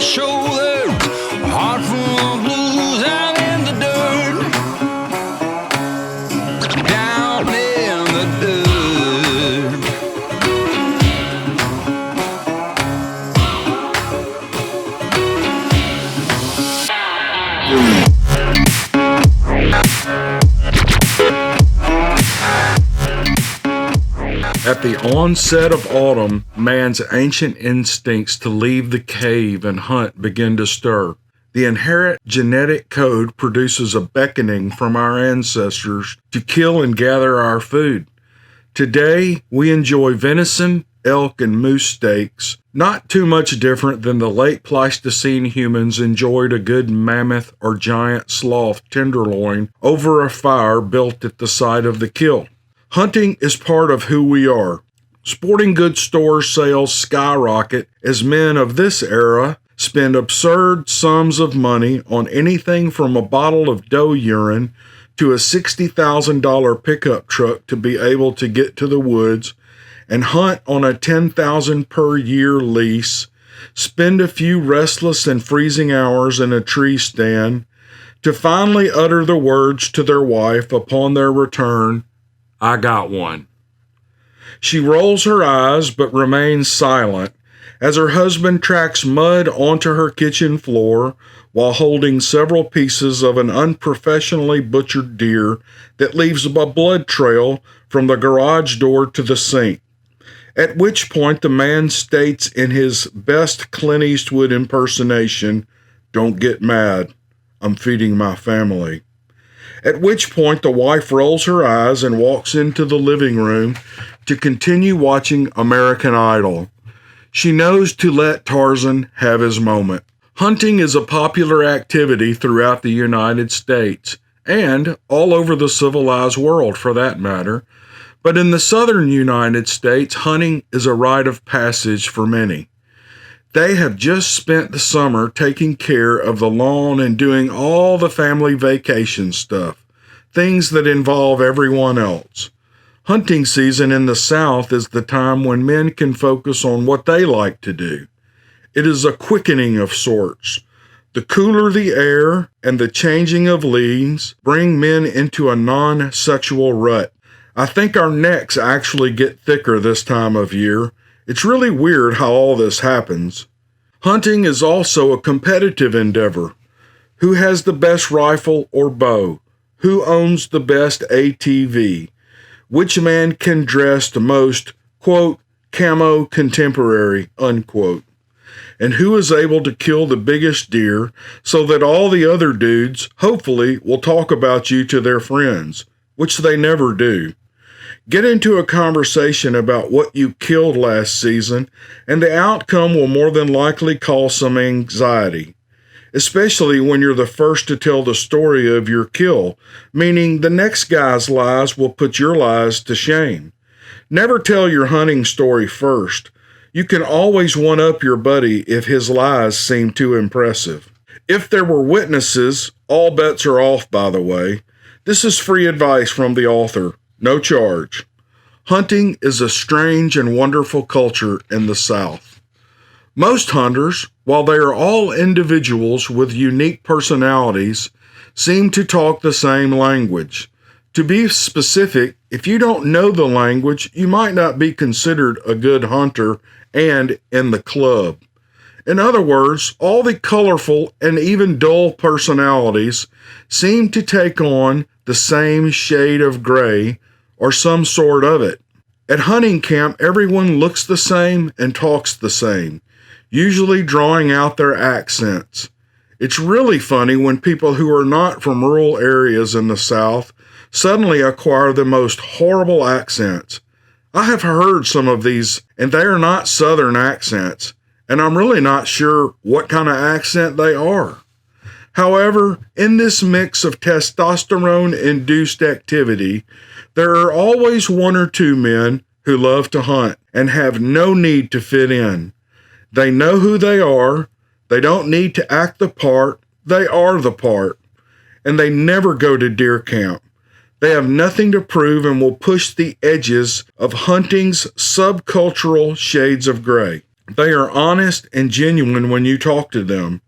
shoulder, heart full of blues out in the dirt. Down in the dirt. At the onset of autumn, man's ancient instincts to leave the cave and hunt begin to stir. The inherent genetic code produces a beckoning from our ancestors to kill and gather our food. Today, we enjoy venison, elk, and moose steaks, not too much different than the late Pleistocene humans enjoyed a good mammoth or giant sloth tenderloin over a fire built at the site of the kill. Hunting is part of who we are. Sporting goods store sales skyrocket as men of this era spend absurd sums of money on anything from a bottle of doe urine to a $60,000 pickup truck to be able to get to the woods and hunt on a $10,000 per year lease, spend a few restless and freezing hours in a tree stand, to finally utter the words to their wife upon their return, "I got one." She rolls her eyes but remains silent as her husband tracks mud onto her kitchen floor while holding several pieces of an unprofessionally butchered deer that leaves a blood trail from the garage door to the sink. At which point the man states in his best Clint Eastwood impersonation, "Don't get mad, I'm feeding my family." At which point the wife rolls her eyes and walks into the living room to continue watching American Idol. She knows to let Tarzan have his moment. Hunting is a popular activity throughout the United States, and all over the civilized world for that matter. But in the southern United States, hunting is a rite of passage for many. They have just spent the summer taking care of the lawn and doing all the family vacation stuff, things that involve everyone else. Hunting season in the South is the time when men can focus on what they like to do. It is a quickening of sorts. The cooler the air and the changing of leaves bring men into a non-sexual rut. I think our necks actually get thicker this time of year. It's really weird how all this happens. Hunting is also a competitive endeavor. Who has the best rifle or bow? Who owns the best ATV? Which man can dress the most, quote, camo contemporary, unquote? And who is able to kill the biggest deer so that all the other dudes, hopefully, will talk about you to their friends, which they never do. Get into a conversation about what you killed last season, and the outcome will more than likely cause some anxiety, especially when you're the first to tell the story of your kill, meaning the next guy's lies will put your lies to shame. Never tell your hunting story first. You can always one-up your buddy if his lies seem too impressive. If there were witnesses, all bets are off, by the way. This is free advice from the author. No charge. Hunting is a strange and wonderful culture in the South. Most hunters, while they are all individuals with unique personalities, seem to talk the same language. To be specific, if you don't know the language, you might not be considered a good hunter and in the club. In other words, all the colorful and even dull personalities seem to take on the same shade of gray or some sort of it. At hunting camp, everyone looks the same and talks the same, usually drawing out their accents. It's really funny when people who are not from rural areas in the South suddenly acquire the most horrible accents. I have heard some of these, and they are not Southern accents, and I'm really not sure what kind of accent they are. However, in this mix of testosterone-induced activity, there are always one or two men who love to hunt and have no need to fit in. They know who they are, they don't need to act the part, they are the part, and they never go to deer camp. They have nothing to prove and will push the edges of hunting's subcultural shades of gray. They are honest and genuine when you talk to them.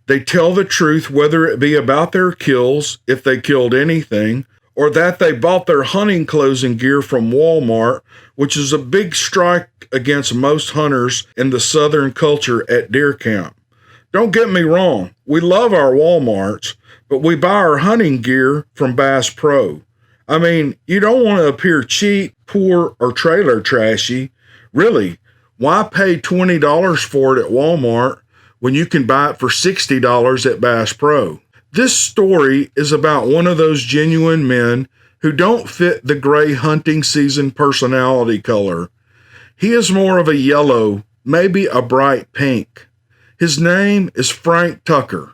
They tell the truth, whether it be about their kills, if they killed anything, or that they bought their hunting clothes and gear from Walmart, which is a big strike against most hunters in the Southern culture at deer camp. Don't get me wrong, we love our Walmarts, but we buy our hunting gear from Bass Pro. I mean, you don't want to appear cheap, poor, or trailer trashy. Really, why pay $20 for it at Walmart when you can buy it for $60 at Bass Pro? This story is about one of those genuine men who don't fit the gray hunting season personality color. He is more of a yellow, maybe a bright pink. His name is Frank Tucker.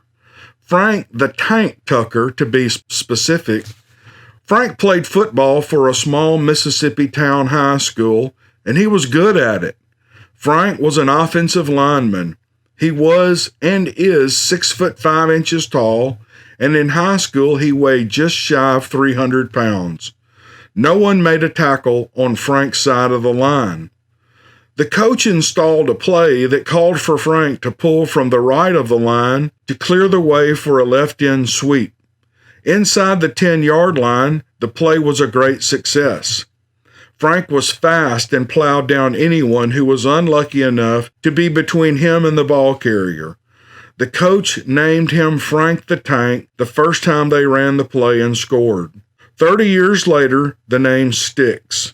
Frank the Tank Tucker, to be specific. Frank played football for a small Mississippi town high school, and he was good at it. Frank was an offensive lineman. He was and is 6'5" tall, and in high school he weighed just shy of 300 pounds. No one made a tackle on Frank's side of the line. The coach installed a play that called for Frank to pull from the right of the line to clear the way for a left-end sweep. Inside the 10-yard line, the play was a great success. Frank was fast and plowed down anyone who was unlucky enough to be between him and the ball carrier. The coach named him Frank the Tank the first time they ran the play and scored. 30 years later, the name sticks.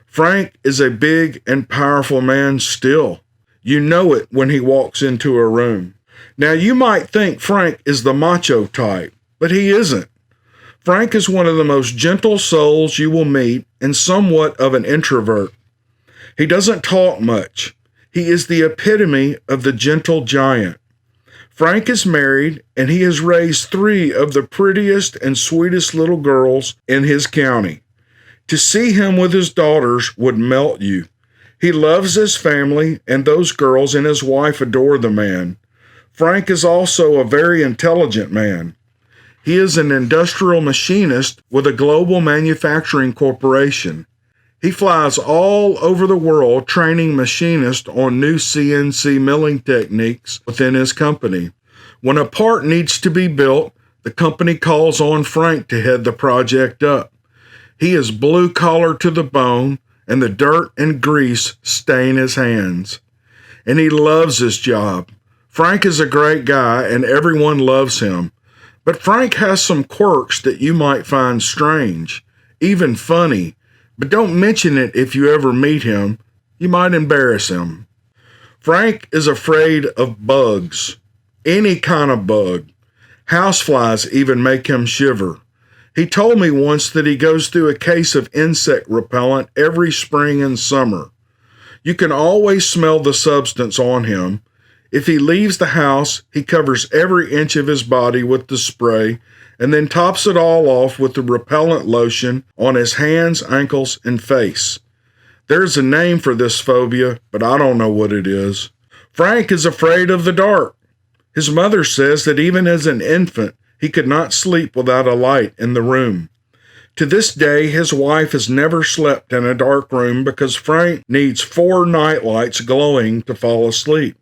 Frank is a big and powerful man still. You know it when he walks into a room. Now, you might think Frank is the macho type, but he isn't. Frank is one of the most gentle souls you will meet and somewhat of an introvert. He doesn't talk much. He is the epitome of the gentle giant. Frank is married, and he has raised 3 of the prettiest and sweetest little girls in his county. To see him with his daughters would melt you. He loves his family, and those girls and his wife adore the man. Frank is also a very intelligent man. He is an industrial machinist with a global manufacturing corporation. He flies all over the world training machinists on new CNC milling techniques within his company. When a part needs to be built, the company calls on Frank to head the project up. He is blue-collar to the bone, and the dirt and grease stain his hands. And he loves his job. Frank is a great guy, and everyone loves him. But Frank has some quirks that you might find strange, even funny. But don't mention it if you ever meet him. You might embarrass him. Frank is afraid of bugs. Any kind of bug. Houseflies even make him shiver. He told me once that he goes through a case of insect repellent every spring and summer. You can always smell the substance on him. If he leaves the house, he covers every inch of his body with the spray and then tops it all off with the repellent lotion on his hands, ankles, and face. There's a name for this phobia, but I don't know what it is. Frank is afraid of the dark. His mother says that even as an infant, he could not sleep without a light in the room. To this day, his wife has never slept in a dark room because Frank needs 4 night lights glowing to fall asleep.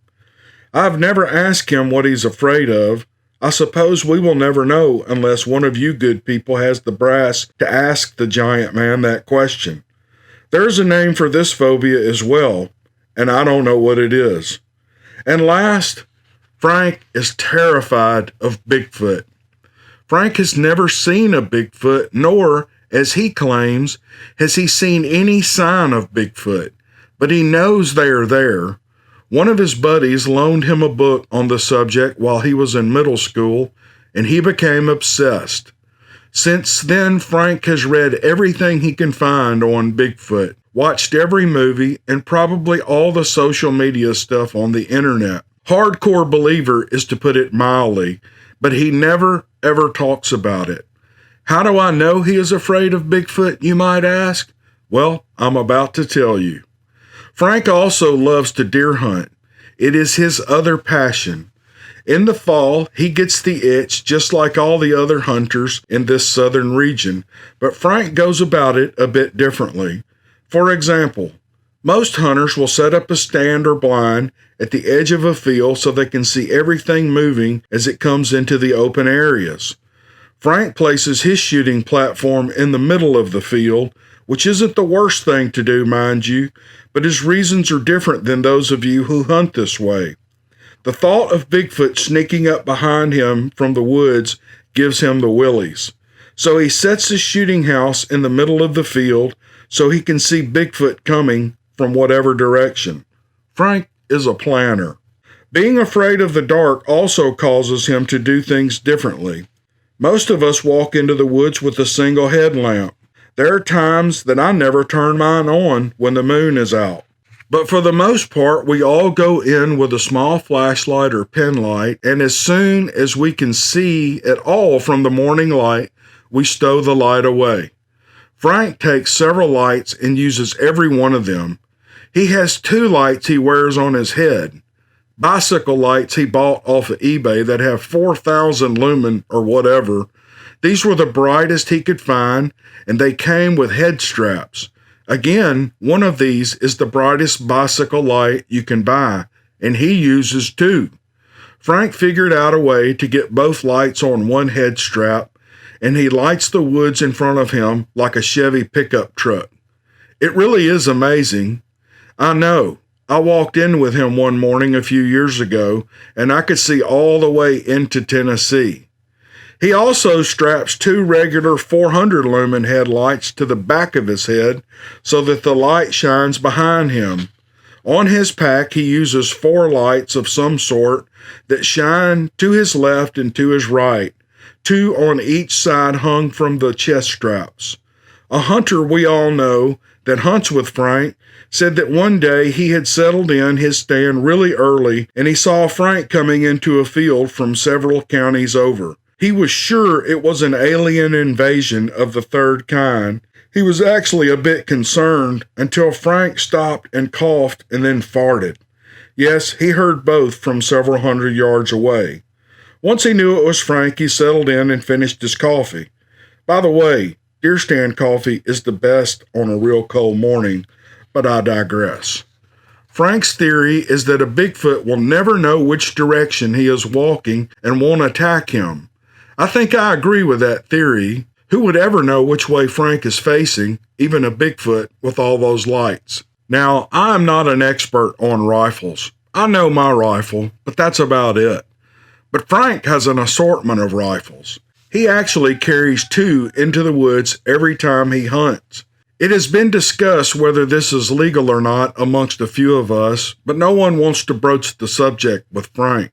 I've never asked him what he's afraid of. I suppose we will never know unless one of you good people has the brass to ask the giant man that question. There's a name for this phobia as well, and I don't know what it is. And last, Frank is terrified of Bigfoot. Frank has never seen a Bigfoot, nor, as he claims, has he seen any sign of Bigfoot, but he knows they are there. One of his buddies loaned him a book on the subject while he was in middle school, and he became obsessed. Since then, Frank has read everything he can find on Bigfoot, watched every movie, and probably all the social media stuff on the internet. Hardcore believer is to put it mildly, but he never, ever talks about it. How do I know he is afraid of Bigfoot, you might ask? Well, I'm about to tell you. Frank also loves to deer hunt. It is his other passion. In the fall, he gets the itch just like all the other hunters in this southern region, but Frank goes about it a bit differently. For example, Most hunters will set up a stand or blind at the edge of a field so they can see everything moving as it comes into the open areas. Frank places his shooting platform in the middle of the field, which isn't the worst thing to do, mind you, but his reasons are different than those of you who hunt this way. The thought of Bigfoot sneaking up behind him from the woods gives him the willies. So he sets his shooting house in the middle of the field so he can see Bigfoot coming from whatever direction. Frank is a planner. Being afraid of the dark also causes him to do things differently. Most of us walk into the woods with a single headlamp. There are times that I never turn mine on when the moon is out. But for the most part, we all go in with a small flashlight or pen light, and as soon as we can see at all from the morning light, we stow the light away. Frank takes several lights and uses every one of them. He has 2 lights he wears on his head. Bicycle lights he bought off of eBay that have 4,000 lumen or whatever. These were the brightest he could find, and they came with head straps. Again, one of these is the brightest bicycle light you can buy, and he uses 2. Frank figured out a way to get both lights on one head strap, and he lights the woods in front of him like a Chevy pickup truck. It really is amazing. I know. I walked in with him one morning a few years ago, and I could see all the way into Tennessee. He also straps 2 regular 400 lumen headlights to the back of his head so that the light shines behind him. On his pack, he uses 4 lights of some sort that shine to his left and to his right, 2 on each side hung from the chest straps. A hunter we all know that hunts with Frank said that one day he had settled in his stand really early and he saw Frank coming into a field from several counties over. He was sure it was an alien invasion of the third kind. He was actually a bit concerned until Frank stopped and coughed and then farted. Yes, he heard both from several hundred yards away. Once he knew it was Frank, he settled in and finished his coffee. By the way, deer stand coffee is the best on a real cold morning, but I digress. Frank's theory is that a Bigfoot will never know which direction he is walking and won't attack him. I think I agree with that theory. Who would ever know which way Frank is facing, even a Bigfoot with all those lights? Now, I'm not an expert on rifles. I know my rifle, but that's about it. But Frank has an assortment of rifles. He actually carries 2 into the woods every time he hunts. It has been discussed whether this is legal or not amongst a few of us, but no one wants to broach the subject with Frank.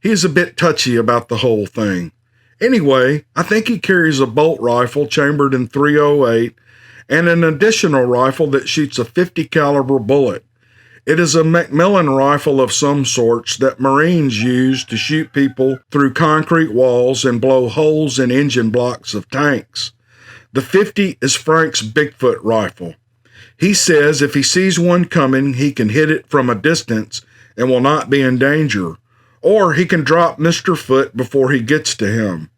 He is a bit touchy about the whole thing. Anyway, I think he carries a bolt rifle chambered in .308 and an additional rifle that shoots a .50 caliber bullet. It is a Macmillan rifle of some sorts that Marines use to shoot people through concrete walls and blow holes in engine blocks of tanks. The .50 is Frank's Bigfoot rifle. He says if he sees one coming, he can hit it from a distance and will not be in danger, or he can drop Mr. Foot before he gets to him.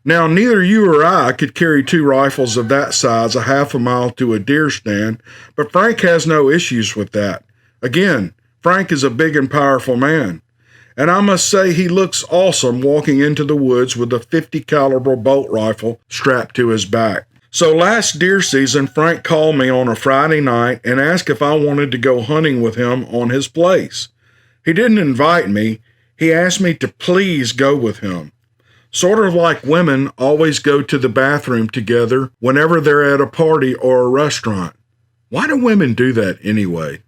Now, neither you or I could carry 2 rifles of that size a half a mile to a deer stand, but Frank has no issues with that. Again, Frank is a big and powerful man, and I must say he looks awesome walking into the woods with a .50 caliber bolt rifle strapped to his back. So last deer season, Frank called me on a Friday night and asked if I wanted to go hunting with him on his place. He didn't invite me. He asked me to please go with him. Sort of like women always go to the bathroom together whenever they're at a party or a restaurant. Why do women do that anyway?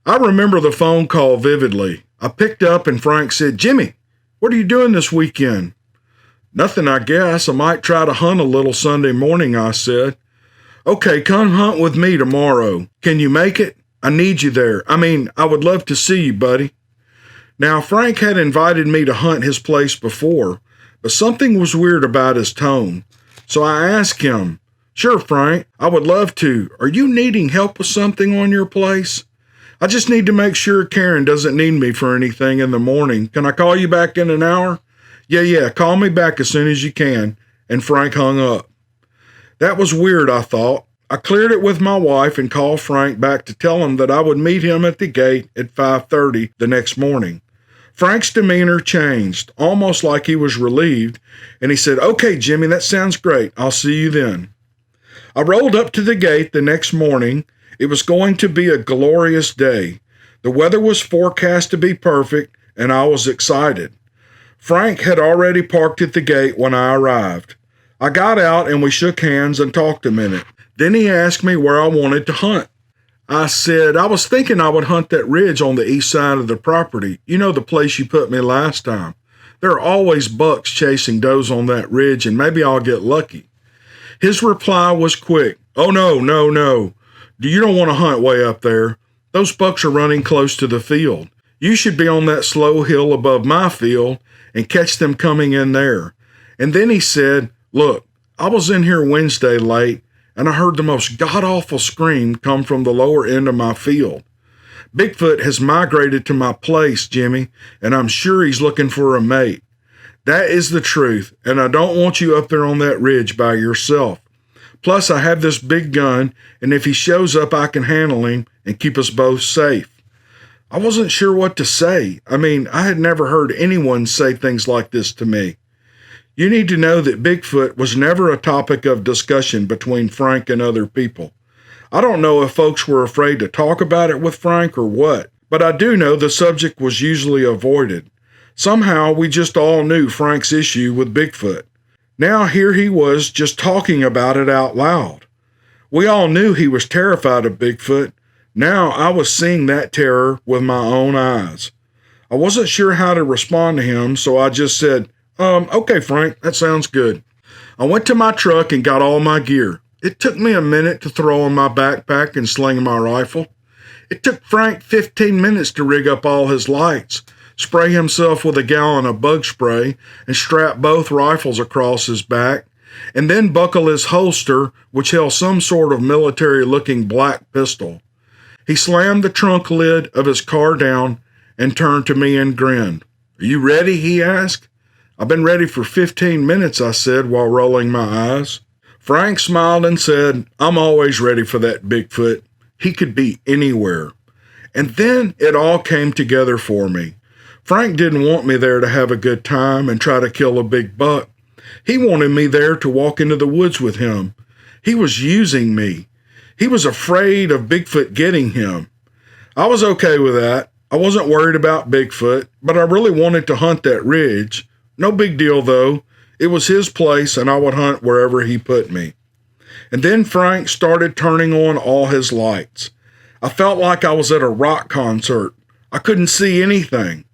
I remember the phone call vividly. I picked up and Frank said, "Jimmy, what are you doing this weekend?" "Nothing, I guess. I might try to hunt a little Sunday morning," I said. "Okay, come hunt with me tomorrow. Can you make it? I need you there. I would love to see you, buddy." Now, Frank had invited me to hunt his place before, but something was weird about his tone. So I asked him, "Sure, Frank, I would love to. Are you needing help with something on your place?" "I just need to make sure Karen doesn't need me for anything in the morning. Can I call you back in an hour?" Yeah, call me back as soon as you can." And Frank hung up. That was weird, I thought. I cleared it with my wife and called Frank back to tell him that I would meet him at the gate at 5:30 the next morning. Frank's demeanor changed, almost like he was relieved, and he said, "Okay, Jimmy, that sounds great. I'll see you then." I rolled up to the gate the next morning. It was going to be a glorious day. The weather was forecast to be perfect, and I was excited. Frank had already parked at the gate when I arrived. I got out and we shook hands and talked a minute. Then he asked me where I wanted to hunt. I said I was thinking I would hunt that ridge on the east side of the property. You know, the place you put me last time. There are always bucks chasing does on that ridge, and maybe I'll get lucky. His reply was quick. "Oh, no. You don't want to hunt way up there. Those bucks are running close to the field. You should be on that slow hill above my field and catch them coming in there." And then he said, "Look, I was in here Wednesday late, and I heard the most god-awful scream come from the lower end of my field. Bigfoot has migrated to my place, Jimmy, and I'm sure he's looking for a mate. That is the truth, and I don't want you up there on that ridge by yourself. Plus, I have this big gun, and if he shows up, I can handle him and keep us both safe." I wasn't sure what to say. I had never heard anyone say things like this to me. You need to know that Bigfoot was never a topic of discussion between Frank and other people. I don't know if folks were afraid to talk about it with Frank or what, but I do know the subject was usually avoided. Somehow we just all knew Frank's issue with Bigfoot. Now here he was just talking about it out loud. We all knew he was terrified of Bigfoot. Now I was seeing that terror with my own eyes. I wasn't sure how to respond to him, so I just said, "Okay, Frank, that sounds good." I went to my truck and got all my gear. It took me a minute to throw on my backpack and sling my rifle. It took Frank 15 minutes to rig up all his lights, spray himself with a gallon of bug spray, and strap both rifles across his back, and then buckle his holster, which held some sort of military-looking black pistol. He slammed the trunk lid of his car down and turned to me and grinned. "Are you ready?" he asked. "I've been ready for 15 minutes, I said while rolling my eyes. Frank smiled and said, "I'm always ready for that Bigfoot. He could be anywhere." And then it all came together for me. Frank didn't want me there to have a good time and try to kill a big buck. He wanted me there to walk into the woods with him. He was using me. He was afraid of Bigfoot getting him. I was okay with that. I wasn't worried about Bigfoot, but I really wanted to hunt that ridge. No big deal, though. It was his place, and I would hunt wherever he put me. And then Frank started turning on all his lights. I felt like I was at a rock concert. I couldn't see anything.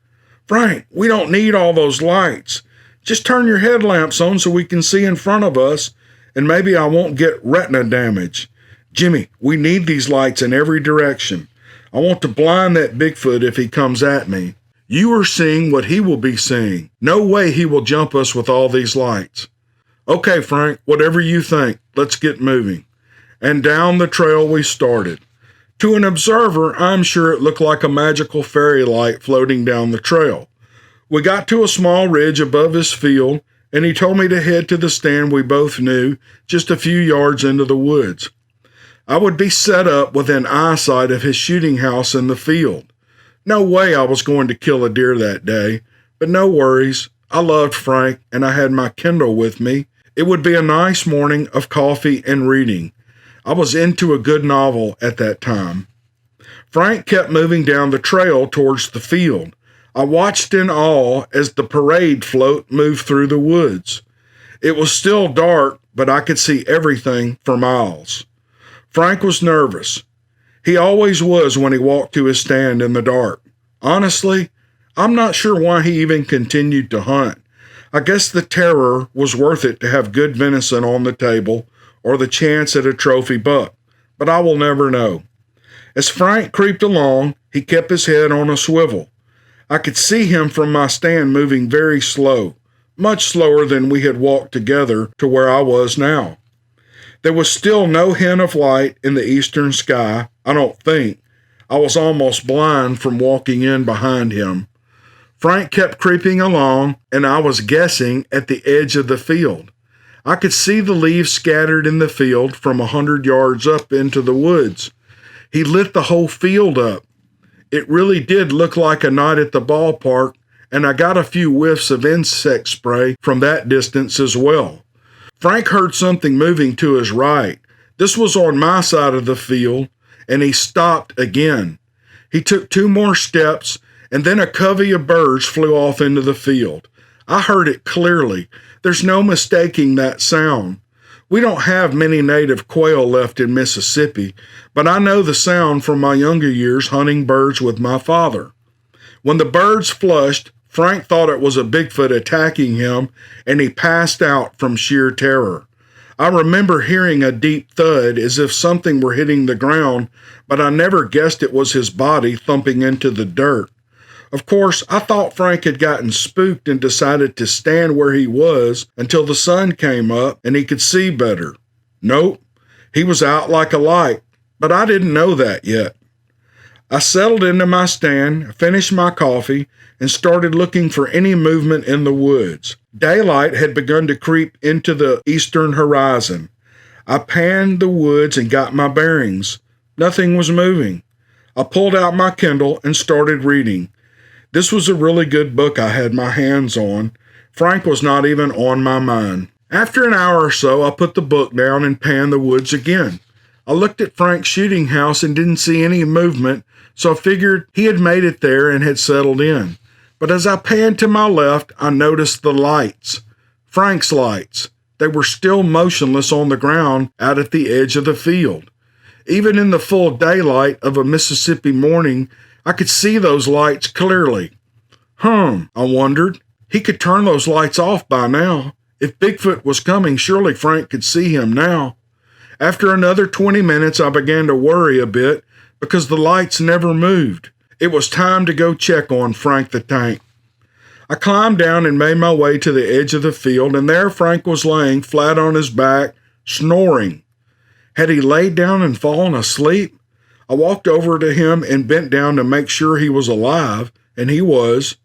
"Frank, we don't need all those lights. Just turn your headlamps on so we can see in front of us, and maybe I won't get retina damage. Jimmy, we need these lights in every direction. I want to blind that Bigfoot if he comes at me. You are seeing what he will be seeing. No way he will jump us with all these lights." "Okay, Frank, whatever you think. Let's get moving." And down the trail we started. To an observer, I'm sure it looked like a magical fairy light floating down the trail. We got to a small ridge above his field, and he told me to head to the stand we both knew, just a few yards into the woods. I would be set up within eyesight of his shooting house in the field. No way I was going to kill a deer that day, but no worries. I loved Frank, and I had my Kindle with me. It would be a nice morning of coffee and reading. I was into a good novel at that time. Frank kept moving down the trail towards the field. I watched in awe as the parade float moved through the woods. It was still dark, but I could see everything for miles. Frank was nervous. He always was when he walked to his stand in the dark. Honestly, I'm not sure why he even continued to hunt. I guess the terror was worth it to have good venison on the table or the chance at a trophy buck, but I will never know. As Frank creeped along, he kept his head on a swivel. I could see him from my stand moving very slow, much slower than we had walked together to where I was now. There was still no hint of light in the eastern sky, I don't think. I was almost blind from walking in behind him. Frank kept creeping along, and I was guessing at the edge of the field. I could see the leaves scattered in the field from 100 yards up into the woods. He lit the whole field up. It really did look like a night at the ballpark, and I got a few whiffs of insect spray from that distance as well. Frank heard something moving to his right. This was on my side of the field, and he stopped again. He took 2 more steps, and then a covey of birds flew off into the field. I heard it clearly. There's no mistaking that sound. We don't have many native quail left in Mississippi, but I know the sound from my younger years hunting birds with my father. When the birds flushed, Frank thought it was a Bigfoot attacking him, and he passed out from sheer terror. I remember hearing a deep thud as if something were hitting the ground, but I never guessed it was his body thumping into the dirt. Of course, I thought Frank had gotten spooked and decided to stand where he was until the sun came up and he could see better. Nope, he was out like a light, but I didn't know that yet. I settled into my stand, finished my coffee, and started looking for any movement in the woods. Daylight had begun to creep into the eastern horizon. I panned the woods and got my bearings. Nothing was moving. I pulled out my Kindle and started reading. This was a really good book I had my hands on. Frank was not even on my mind. After an hour or so, I put the book down and panned the woods again. I looked at Frank's shooting house and didn't see any movement, so I figured he had made it there and had settled in. But as I panned to my left, I noticed the lights. Frank's lights. They were still motionless on the ground out at the edge of the field. Even in the full daylight of a Mississippi morning, I could see those lights clearly. I wondered. He could turn those lights off by now. If Bigfoot was coming, surely Frank could see him now. After another 20 minutes, I began to worry a bit because the lights never moved. It was time to go check on Frank the Tank. I climbed down and made my way to the edge of the field, and there Frank was laying flat on his back, snoring. Had he laid down and fallen asleep? I walked over to him and bent down to make sure he was alive, and he was.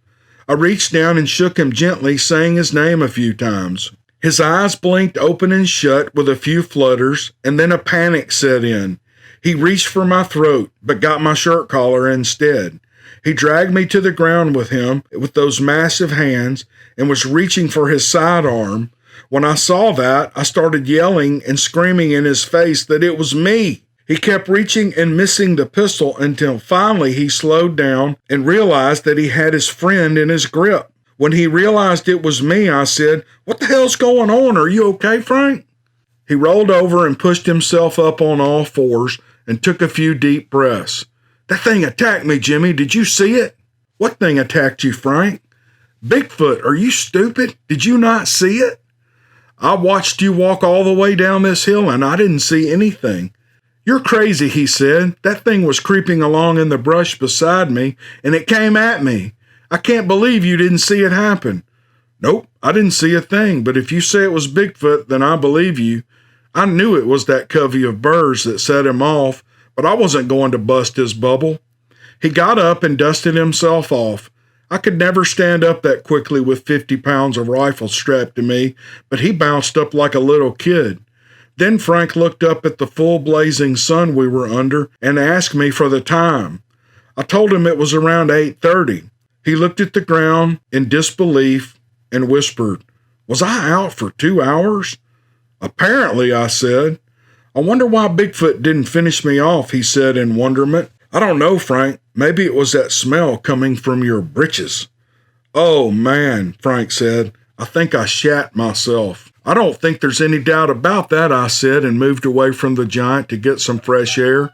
I reached down and shook him gently, saying his name a few times. His eyes blinked open and shut with a few flutters, and then a panic set in. He reached for my throat, but got my shirt collar instead. He dragged me to the ground with him with those massive hands and was reaching for his sidearm. When I saw that, I started yelling and screaming in his face that it was me. He kept reaching and missing the pistol until finally he slowed down and realized that he had his friend in his grip. When he realized it was me, I said, "What the hell's going on? Are you okay, Frank?" He rolled over and pushed himself up on all fours and took a few deep breaths. "That thing attacked me, Jimmy. Did you see it?" "What thing attacked you, Frank?" "Bigfoot. Are you stupid? Did you not see it?" "I watched you walk all the way down this hill and I didn't see anything." "You're crazy," he said. "That thing was creeping along in the brush beside me, and it came at me. I can't believe you didn't see it happen." "Nope, I didn't see a thing, but if you say it was Bigfoot, then I believe you. I knew it was that covey of birds that set him off, but I wasn't going to bust his bubble." He got up and dusted himself off. I could never stand up that quickly with 50 pounds of rifle strapped to me, but he bounced up like a little kid. Then Frank looked up at the full blazing sun we were under and asked me for the time. I told him it was around 8:30. He looked at the ground in disbelief and whispered, "Was I out for 2 hours?" "Apparently," I said. "I wonder why Bigfoot didn't finish me off," he said in wonderment. "I don't know, Frank. Maybe it was that smell coming from your britches." "Oh, man," Frank said. "I think I shat myself." "I don't think there's any doubt about that," I said, and moved away from the giant to get some fresh air.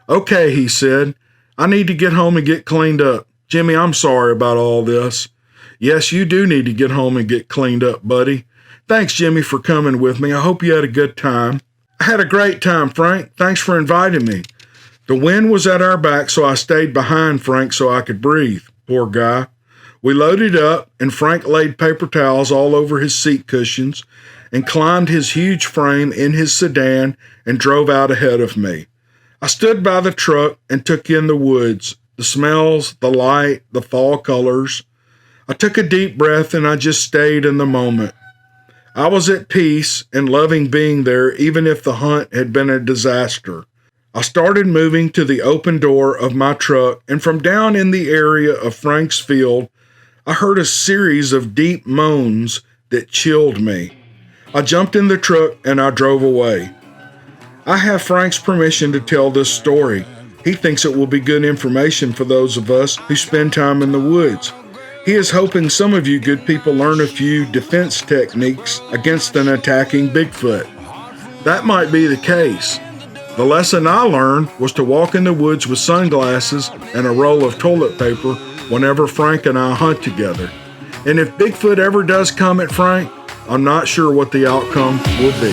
"Okay," he said. "I need to get home and get cleaned up. Jimmy, I'm sorry about all this." "Yes, you do need to get home and get cleaned up, buddy. Thanks, Jimmy, for coming with me. I hope you had a good time." "I had a great time, Frank. Thanks for inviting me." The wind was at our back, so I stayed behind Frank so I could breathe. Poor guy. We loaded up, and Frank laid paper towels all over his seat cushions and climbed his huge frame in his sedan and drove out ahead of me. I stood by the truck and took in the woods, the smells, the light, the fall colors. I took a deep breath and I just stayed in the moment. I was at peace and loving being there even if the hunt had been a disaster. I started moving to the open door of my truck, and from down in the area of Frank's field, I heard a series of deep moans that chilled me. I jumped in the truck and I drove away. I have Frank's permission to tell this story. He thinks it will be good information for those of us who spend time in the woods. He is hoping some of you good people learn a few defense techniques against an attacking Bigfoot. That might be the case. The lesson I learned was to walk in the woods with sunglasses and a roll of toilet paper whenever Frank and I hunt together. And if Bigfoot ever does come at Frank, I'm not sure what the outcome will be.